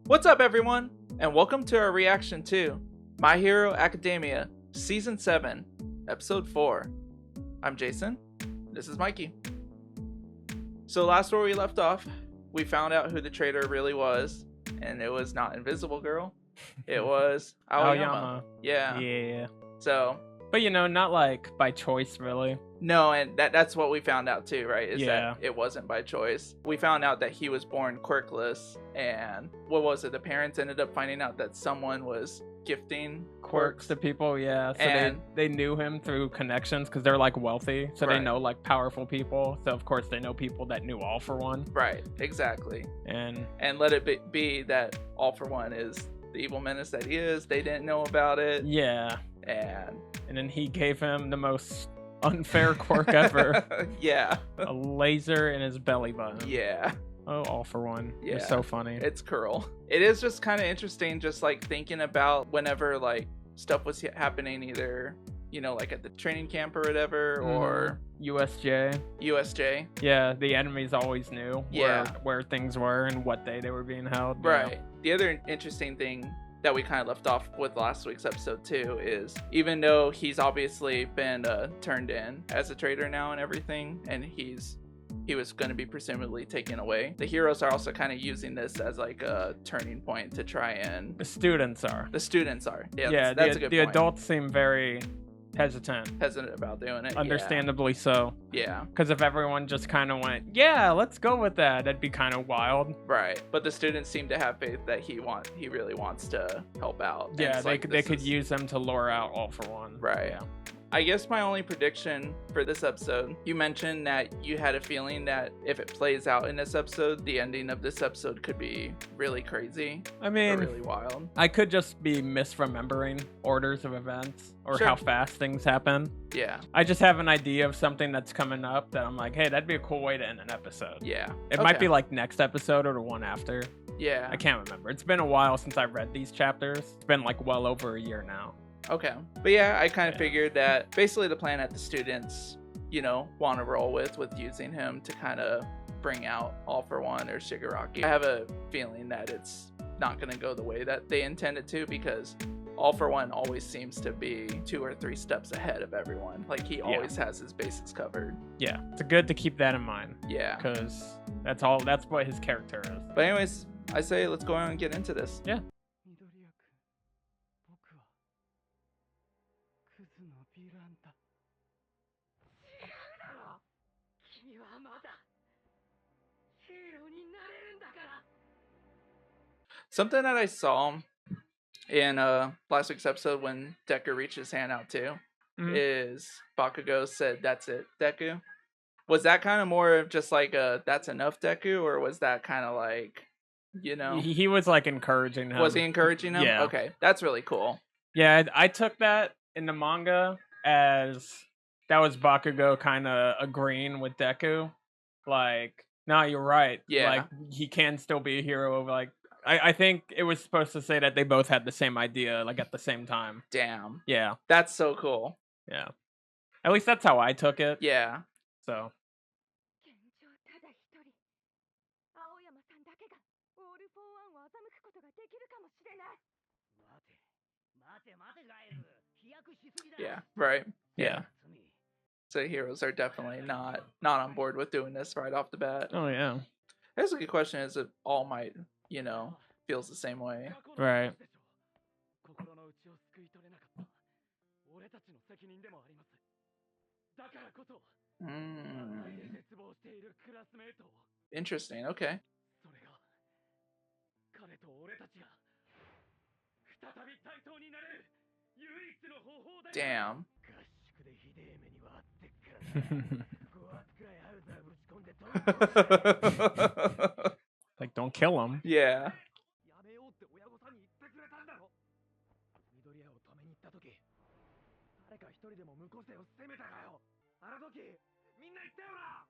What's up, everyone, and welcome to our reaction to My Hero Academia Season 7, Episode 4. I'm Jason. This is Mikey. So last where we left off, we found out who the traitor really was, and it was not Invisible Girl. It was Aoyama. Yeah. Yeah. So, But not like by choice, really. no, and that's what we found out too, right? Is Yeah. that it wasn't by choice. We found out that he was born quirkless, and what was it? The parents ended up finding out that someone was gifting Quirks to people, yeah. So And- they knew him through connections because they're like wealthy. So Right. they know like powerful people. So of course they know people that knew All For One. Right, exactly. And And let it be that All For One is the evil menace that he is. They didn't know about it. yeah. And And then he gave him the most unfair quirk ever. yeah. A laser in his belly button. Yeah. Oh, All For One. Yeah. It's so funny. It's curl. It is just kind of interesting, just like thinking about whenever like stuff was happening, either like at the training camp or whatever, or USJ. USJ. Yeah, the enemies always knew Yeah. where things were and what day they were being held. you know? Right. The other interesting thing that we kind of left off with last week's episode too is, even though he's obviously been turned in as a traitor now and everything, and he was going to be presumably taken away, the heroes are also kind of using this as like a turning point to try and The students are. the students are Yeah, that's a good the point. adults seem very hesitant. Hesitant about doing it. Understandably so. Yeah. Because if everyone just kind of went, yeah, let's go with that, that'd be kind of wild. Right. But the students seem to have faith that he really wants to help out. And Yeah, it's they like, could this is- use them to lure out All For One. Right. Yeah. I guess my only prediction for this episode, you mentioned that you had a feeling that if it plays out in this episode, the ending of this episode could be really crazy I or mean, really wild. I could just be misremembering orders of events or Sure. how fast things happen. Yeah. I just have an idea of something that's coming up that I'm like, hey, that'd be a cool way to end an episode. Yeah. It might Okay. be like next episode or the one after. Yeah. I can't remember. It's been a while since I read these chapters. It's been like well over a year now. Okay. But yeah, I kind of Yeah. figured that basically the plan that the students, want to roll with using him to kind of bring out All For One or Shigaraki. I have a feeling that it's not going to go the way that they intended to, because All For One always seems to be 2 or 3 steps ahead of everyone. Like, he always has his bases covered. Yeah, it's good to keep that in mind Yeah. because that's what his character is. But anyways, I say let's go on and get into this. Yeah. 緑谷君僕はクズのヴィランだ違うだろ君はまだヒーローになれるんだから Something that I saw in last week's episode when Deku reached his hand out too is Bakugo said, "That's it, Deku." Was that kind of more of just like a "that's enough, Deku," or was that kind of like, He was like encouraging him. was he encouraging him? Yeah. Okay, that's really cool. Yeah, I took that in the manga as that was Bakugo kind of agreeing with Deku. Like, nah, you're right. Yeah. Like, he can still be a hero. Like, I think it was supposed to say that they both had the same idea, like at the same time. Damn, Yeah, that's so cool. yeah. At least that's how I took it. Yeah. So, 現状ただ一人青山さんだけがオール・フォー・ワンを欺くことができるかもしれない待てガエル飛躍しすぎだ Yeah. Right. yeah. So heroes are definitely not on board with doing this right off the bat. Oh, yeah. That's a good question. Is if All Might, feels the same way? Right. 心の内を救い取れなかった俺たちの責任でもありますだからこそ Mm. 絶望しているクラスメートを Interesting. Okay. それが彼と俺たちが再び対等になれる唯一の方法だ Damn. 合宿でひでえ目にはあってっから5発くらいハウザーぶち込んで止めて Like, don't kill him. Yeah. やめようって親御さんに言ってくれたんだろ緑谷を止めに行った時誰か一人でも無個性を責めたかよあの時みんな言ったよな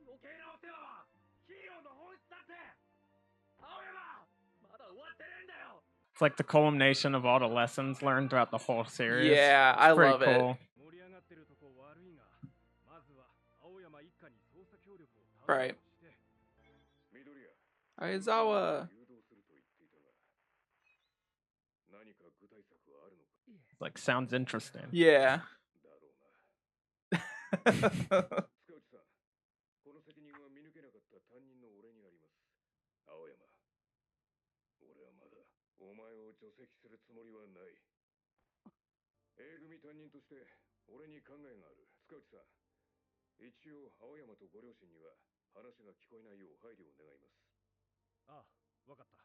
余計なお世話はヒーローの本質だって青山まだ終わってねえんだよ It's like the culmination of all the lessons learned throughout the whole series. Yeah, I Pretty love it. cool. 盛り上がってるとこ悪いがまずは青山一家に捜査協力を Right. して Aizawa. Like, sounds interesting. Yeah. 塚内さん、この責任は見抜けなかった担任の俺にあります。青山、俺はまだお前を除籍するつもりはない。A組担任として俺に考えがある。塚内さん、一応青山とご両親には話が聞こえないよう配慮を願います。ああ、わかった。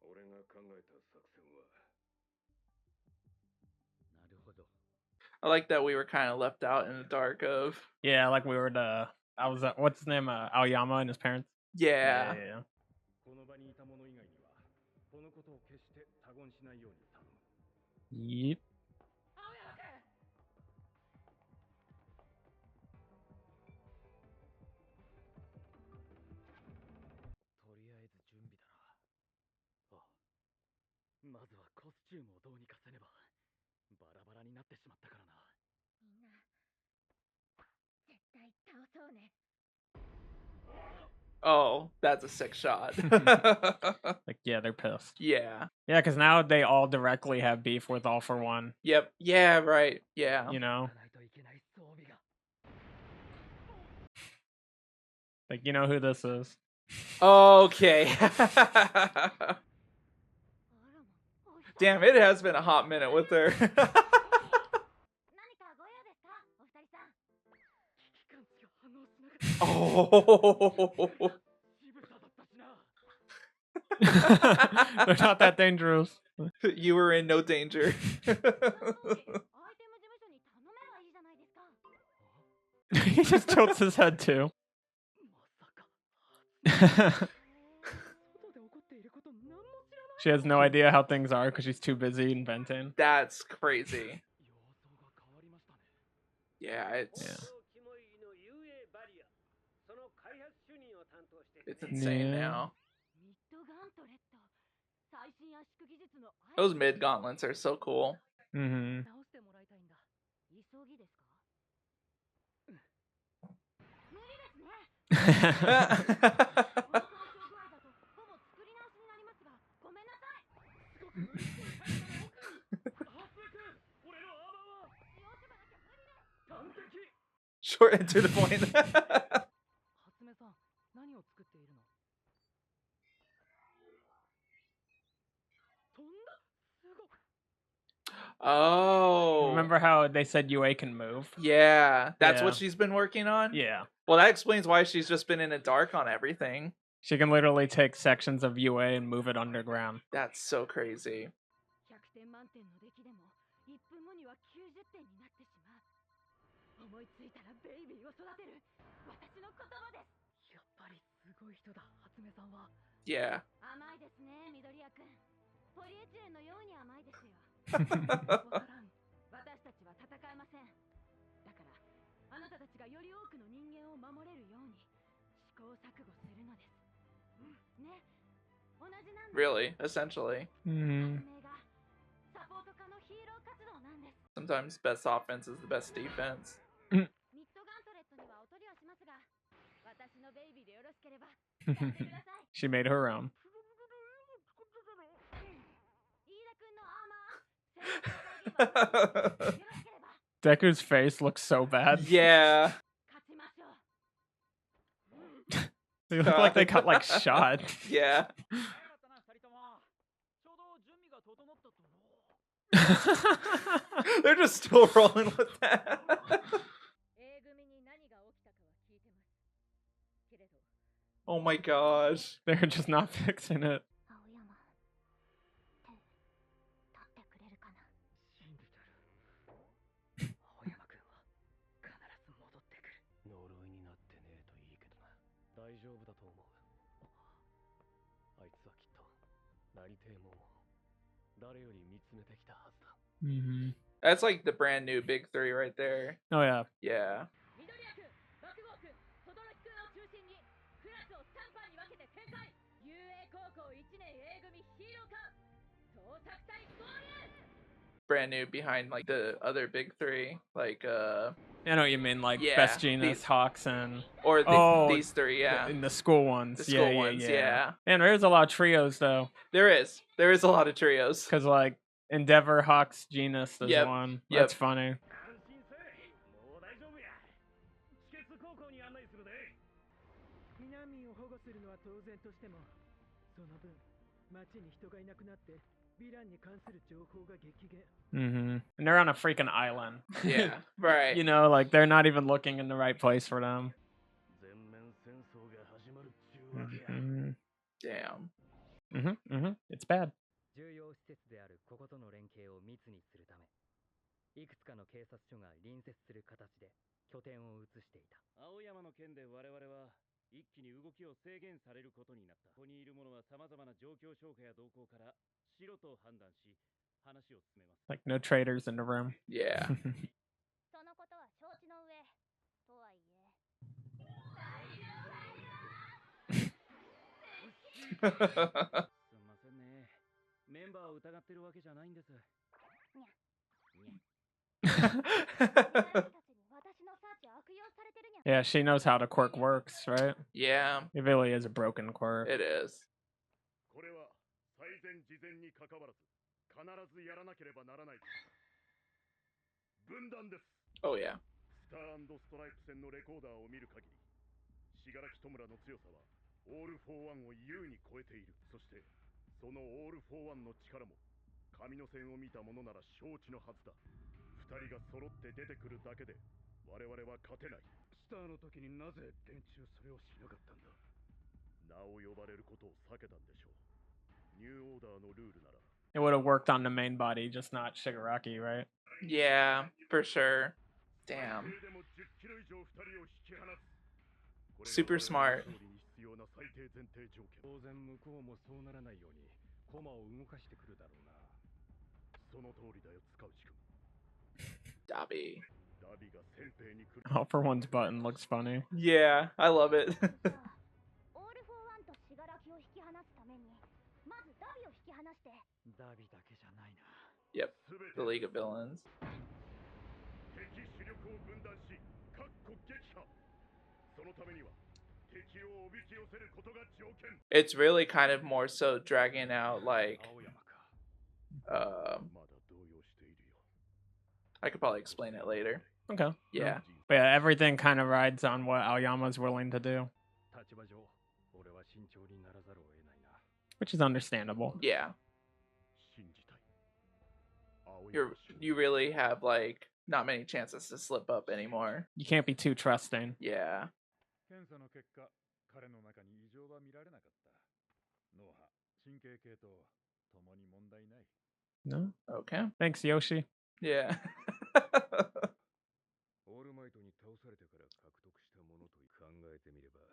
俺が考えた作戦は。なるほど。I like that we were kind of left out in the dark of. Yeah, like we were the. I was what's his name? Aoyama and his parents. Yeah. Yeah. この場にいた者以外にはこのことを決して他言しないように頼む。 Yep. とりあえず準備だな。あ、まずはコスチュームをどうにかせねば。バラバラになってしまったからな。みんな絶対倒そうね。 Oh, that's a sick shot. Like, yeah, they're pissed. Yeah. Yeah, because now they all directly have beef with All for One. Yep. Yeah, right. Yeah. You know, ないといけない装備が。 like, you know who this is. Okay. あらま、おい Damn, it has been a hot minute with her. 何かご用ですか、お二人さん。危機感知が反応しなかった。 Oh. 渋さだったしな。 They're not that dangerous. You were in no danger. アイテム事務所に頼めばいいじゃないですか。 He just tilts his head too. まさか。外で起こっていること何も知らない。 She has no idea how things are because she's too busy inventing. That's crazy. 様相が変わりましたね。 Yeah, it's Yeah. it's insane Yeah. now. ミッドガントレット。最新圧縮技術のアイ Those テム mid gauntlets are so cool. Mm-hmm. 直してもらいたいんだ。急ぎですか。無理ですね。 Yeah. この損傷具合だとほぼ作り直しになりますが、ごめんなさい。すごく無理してるタイプだろ。ハスレ君、俺のアーマーはよしばなきゃ無理です。完璧。 Short and to the point. ハスメさん、何を作っているの？飛んだ。すごく。 Oh. Remember how they said UA can move? Yeah, that's what Yeah. she's been working on? Yeah. Well, that explains why she's just been in the dark on everything. She can literally take sections of UA and move it underground. That's so crazy. 100点満点の出来でも1分後には90点になってしまう。思いついたらベイビーを育てる私の言葉です。やっぱりすごい人だ、ハスメさんは。 Yeah. 甘いですね、緑谷くん。ポリエチレンのように甘いですよ。わからん。私たちは戦えません。だからあなたたちがより多くの人間を守れるように試行錯誤するのです。ね、同じなんです。 Really, essentially. Mm-hmm. 発明がサポート科のヒーロー活動なんです。 Sometimes best offense is the best defense. ミッドガントレットにはお取りをしますが、私のベイビーでよろしければ使ってください。 She made her own. 飯田くんのアーマー、戦闘隊ビーバーよろしければ Deku's face looks so bad. Yeah. 勝ちましょう。 They look like they got like shot. Yeah. 早かったな、二人とも。ちょうど準備が整ったと思う。 They're just still rolling with that. A 組に何が起きたかは聞いてます。けれど、 Oh my gosh. They're just not fixing it. 青山、手、取ってくれるかな。信じてる。青山君は必ず戻ってくる。呪いになってねえといいけどな。大丈夫だと思う。あいつはきっとなりてえもんを誰より見つめてきたはずだ。 Mm-hmm. That's like the brand new big three right there. Oh yeah. Yeah. 緑谷くん、爆豪くん、轟くんを中心にクラスを3班に分けて展開。UA 高校1年 A 組ヒーロー科捜索隊合流。 Brand new behind like the other big three. Like I know what you mean, like Yeah, Best Genius, these- Hawks, and or Oh, these three, yeah. in the school ones. The school yeah, ones, yeah. And there's a lot of trios though, There is a lot of trios. because like Endeavor Hawk's genus is Yep, one. yep. That's funny. 安心せい。もう大丈夫や。地決高校に案内するで。避難民を保護するのは当然としても、その分、街に人がいなくなって、ヴィランに関する情報が激減。And they're on a freaking island. Yeah, right. You know, like they're not even looking in the right place for them. 全面戦争が始まるっちゅうわけや。Damn. It's bad. 重要施設であるこことの連携を密にするため、いくつかの警察署が隣接する形で拠点を移していた。青山の件で我々は一気に動きを制限されることになった。ここにいる者は様々な状況証拠や動向から白と判断し、話を進めます。 Like no traitors in the room. Yeah. そのことは承知の上とはいえすんませんね。メンバーを疑ってるわけじゃないんです。私のサーチを悪用されてるにゃ Yeah, she knows how the quirk works, right? Yeah, It really is a broken quirk. it is. これは最善事前に関わらず必ずやらなければならない分断です。 Oh yeah. スター&ストライプ戦のレコーダーを見る限り、信楽戸村の強さはオール・フォー・ワンを優に超えている。そしてそのオール・フォー・ワンの力も神の戦を見た者なら承知のはずだ。二人が揃って出てくるだけで我々は勝てない。スターの時になぜ連中それをしなかったんだ。名を呼ばれることを避けたんでしょう。ニューオーダーのルールなら It would have worked on the main body, just not Shigaraki, right? Yeah, for sure. Damn. 最低でも10キロ以上二人を引き離す。これが Super smart. 勝利に必要な最低前提条件。当然向こうもそうならないように駒を動かしてくるだろうな。その通りだよ、塚内君。 Dobby. ダビが先兵に来る。 All for One's button looks funny. Yeah, I love it. オール・フォー・ワンと信楽を引き離すためにまずダビを引き離して。ダビだけじゃないな。 Yep, すべて the League of Villains. 敵主力を分断し、確固撃破。そのためには敵をおびき寄せることが条件。 It's really kind of more so dragging out like 青山か。まだ動揺しているよ。 I could probably explain it later. Okay. Yeah. But yeah, everything kind of rides on what Aoyama's willing to do, 立場上、俺は慎重にならざるを得ないな。 which is understandable. Yeah. 信じたい。青山 You really have like not many chances to slip up anymore. You can't be too trusting. Yeah. 検査の結果、彼の中に異常は見られなかった。脳波、神経系とともに問題ない。 No? Okay. Thanks, Yoshi. Yeah. オールマイトに倒されてから獲得したものと考えてみれば、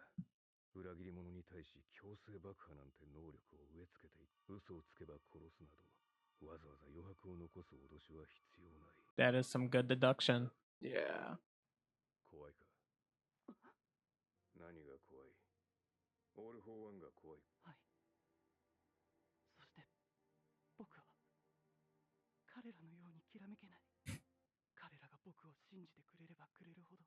裏切り者に対し強制爆破なんて能力を植え付けてい、嘘をつけば殺すなど、わざわざ余白を残す脅しは必要ない。 That is some good deduction. Yeah. 怖いか。何が怖い？オール・フォー・ワンが怖い。はい。そして僕は彼らのようにきらめけない。彼らが僕を信じてくれればくれるほど、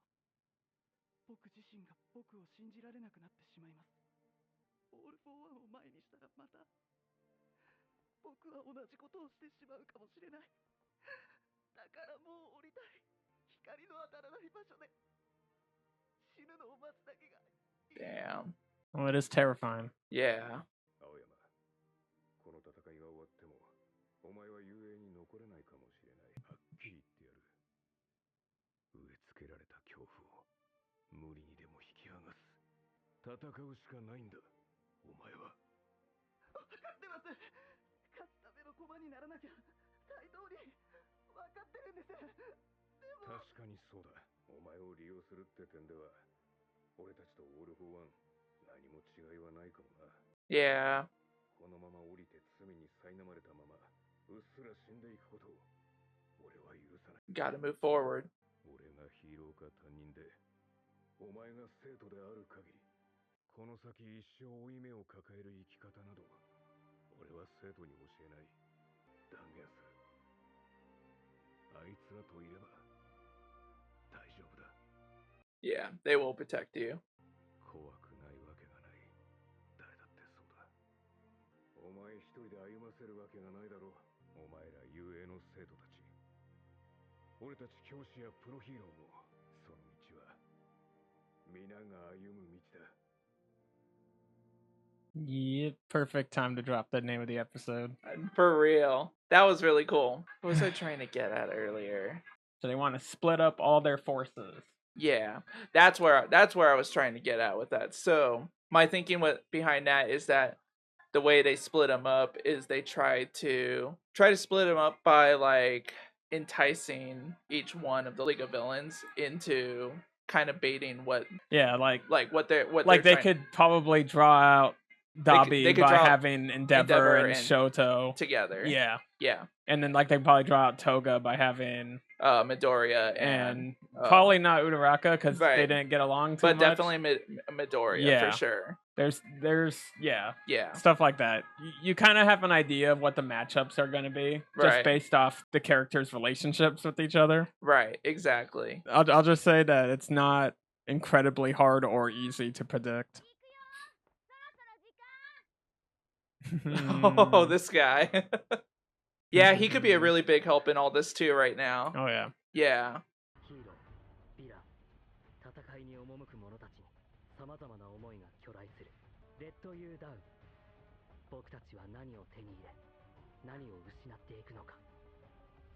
僕自身が僕を信じられなくなってしまいます。オール・フォー・ワンを前にしたらまた僕は同じことをしてしまうかもしれない。だからもう降りたい。光の当たらない場所で死ぬのを待つだけが。 Damn. Well, it is terrifying. Yeah. 青山、この戦いが終わっても、お前は雄英に残れないかもしれない。はっきり言ってやる。植え付けられた恐怖を無理にでも引き剥がす。戦うしかないんだ、お前は。分かってます。勝つための駒にならなきゃ対等に分かってるんです。でも確かにそうだ。お前を利用するって点では、俺たちとオール・フォー・ワン、何も違いはないかもな。 Yeah. このまま降りて罪に苛まれたまま、うっすら死んでいくことを、俺は許さない。 Gotta move forward. 俺がヒーローか他人で、お前が生徒である限り、この先一生負い目を抱える生き方など、俺は生徒に教えない。断言する。あいつらといれば、大丈夫だ。 Yeah, they will protect you. 怖くないわけがない。誰だってそうだ。お前一人で歩ませるわけがないだろう。お前ら雄英の生徒たち、俺たち教師やプロヒーローもその道は皆が歩む道だ。 Yeah, perfect time to drop the name of the episode. For real. That was really cool. What was I trying to get at earlier? So they want to split up all their forces. Yeah, that's where I was trying to get at with that. So my thinking behind that is that the way they split them up is they try to split them up by like enticing each one of the League of Villains into kind of baiting what Yeah, like what they're they trying could probably draw out Dabi they could by draw having Endeavor and Shoto together. Yeah, Yeah. and then like they probably draw out Toga by having Midoriya and probably not Uraraka because right. they didn't get along too but much. definitely Midoriya Yeah. for sure. There's yeah Yeah. stuff like that. You kind of have an idea of what the matchups are going to be just Right. based off the characters' relationships with each other. Right, exactly. I'll just say that it's not incredibly hard or easy to predict. Oh, this guy. Yeah, he could be a really big help in all this too right now. Oh yeah. Yeah. ヒーロー、ヴィラン、戦いに赴く者たちに様々な思いが巨来する。レッド・ユー・ダウン。僕たちは何を手に入れ、何を失っていくのか。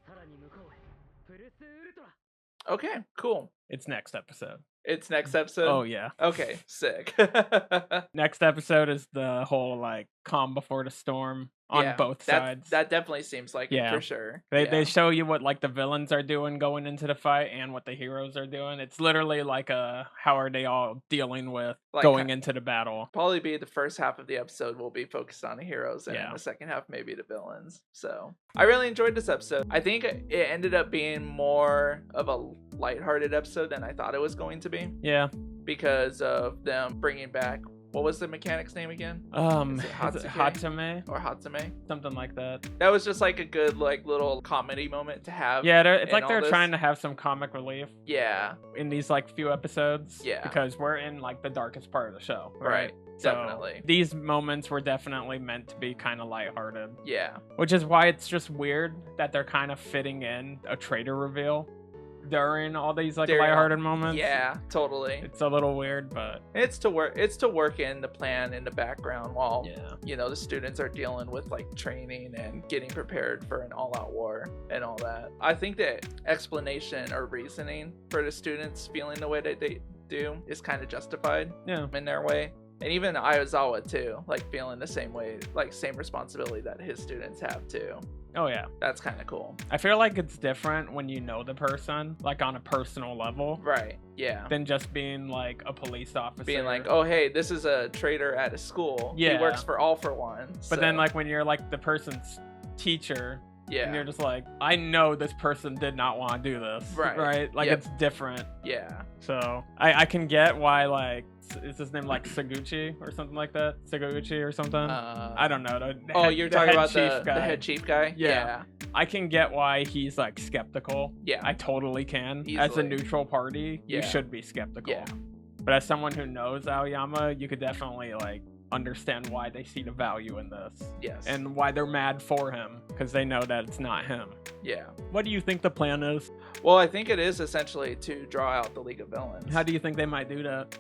さらに向こうへ、プルス・ウルトラ。 Okay, cool. It's next episode. It's next episode. Oh yeah. Okay, sick. Next episode is the whole like calm before the storm on Yeah, both sides. That definitely seems like it Yeah. for sure. They show you what like the villains are doing going into the fight and what the heroes are doing. It's literally like how are they all dealing with Like, going into the battle. probably be the first half of the episode will be focused on the heroes, and Yeah. the second half maybe the villains. So I really enjoyed this episode. I think it ended up being more of a lighthearted episode than I thought it was going to be Yeah. because of them bringing back, what was the mechanic's name again? Is it Is it Hatsuke? Hatsume? Or Hatsume? Something like that. That was just like a good like little comedy moment to have. Yeah, it's in like all they're this. trying to have some comic relief Yeah, in these like few episodes. Yeah. Because we're in like the darkest part of the show. right. So, Definitely. These moments were definitely meant to be kind of lighthearted. Yeah. Which is why it's just weird that they're kind of fitting in a traitor reveal during all these like During all- lighthearted moments. Yeah, totally. It's a little weird, but It's to work in the plan in the background while yeah. you know the students are dealing with like training and getting prepared for an all-out war and all that. I think that explanation or reasoning for the students feeling the way that they do is kind of justified Yeah. in their way. And even Aizawa too, like feeling the same way, like same responsibility that his students have too. Oh yeah. That's kind of cool. I feel like it's different when you know the person, like on a personal level, Right. Yeah. than just being like a police officer. Being like, oh hey, this is a traitor at a school. He Yeah. works for All for One. But then so, like when you're like the person's teacher, yeah. and you're just like, I know this person did not want to do this. Right. Right? Like Yep. it's different. Yeah. So I can get why like is his name like Saguchi or something like that? Saguchi or something? I don't know. You're talking about the guy. head chief guy? Yeah. I can get why he's like skeptical. Yeah. I totally can. As a Easily. neutral party, you Yeah. should be skeptical. Yeah. But as someone who knows Aoyama, you could definitely like understand why they see the value in this Yes. and why they're mad for him because they know that it's not him. yeah. What do you think the plan is? Well, I think it is essentially to draw out the League of Villains. How do you think they might do that?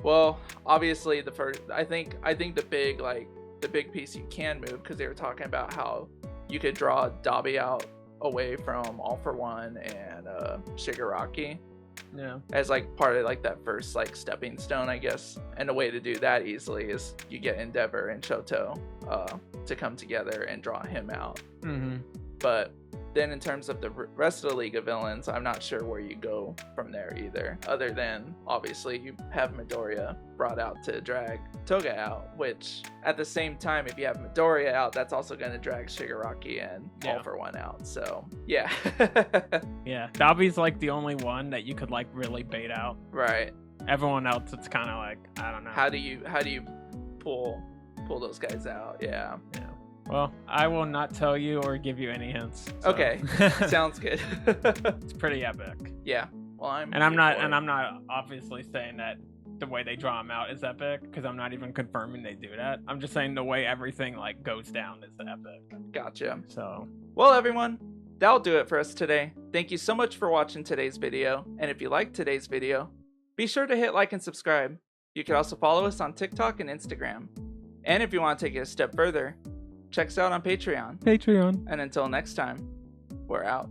Well, obviously I think the big piece you can move, because they were talking about how you could draw Dabi out away from All for One and Shigaraki Yeah. as like part of like that first like stepping stone, I guess. And the way to do that easily is you get Endeavor and Shoto to come together and draw him out. Mm-hmm. But then in terms of the rest of the League of Villains, I'm not sure where you go from there either, other than obviously you have Midoriya brought out to drag Toga out, which at the same time, if you have Midoriya out, that's also going to drag Shigaraki and Yeah. All for One out. So yeah. Yeah. Dabi's like the only one that you could like really bait out. Right. Everyone else, it's kind of like, I don't know. How do you pull those guys out? Yeah. Yeah. Well, I will not tell you or give you any hints. so. Okay. Sounds good. It's pretty epic. Yeah. Well, I'm And I'm here not for and it. I'm not obviously saying that the way they draw them out is epic, because I'm not even confirming they do that. I'm just saying the way everything like goes down is epic. Gotcha. So Well, everyone, that'll do it for us today. Thank you so much for watching today's video, and if you liked today's video, be sure to hit like and subscribe. You can also follow us on TikTok and Instagram. And if you want to take it a step further, check us out on Patreon. Patreon. And until next time, we're out.